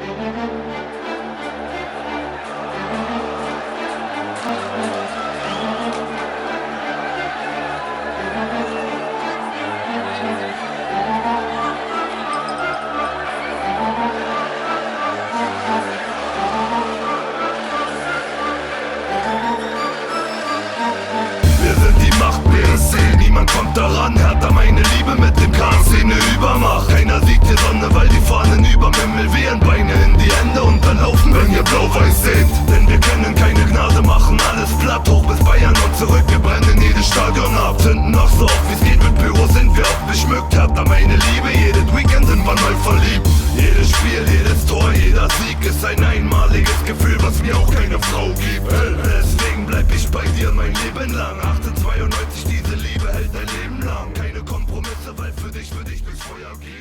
Wir sind die Macht BSC, niemand kommt daran. Härter meine Liebe mit dem K-Szene Übermacht. Keiner sieht die Sonne, weil die Fahnen überm Himmel wehen. Beine in die Hände und dann laufen, wenn ihr blau-weiß seht. Denn wir können keine Gnade machen, alles platt. Hoch bis Bayern und zurück, wir brennen jedes Stadion ab. Zünden noch so oft wie's geht, mit Pyro sind wir oft beschmückt. Härter meine Liebe, jedes Weekend sind wir neu verliebt. Jedes Spiel, jedes Tor, jeder Sieg ist ein einmaliges Gefühl, was mir auch keine Frau gibt. Deswegen bleib ich bei dir mein Leben lang. 1892, diese Liebe hält dein Leben lang. Keine Kompromisse, weil für dich durchs Feuer gehen.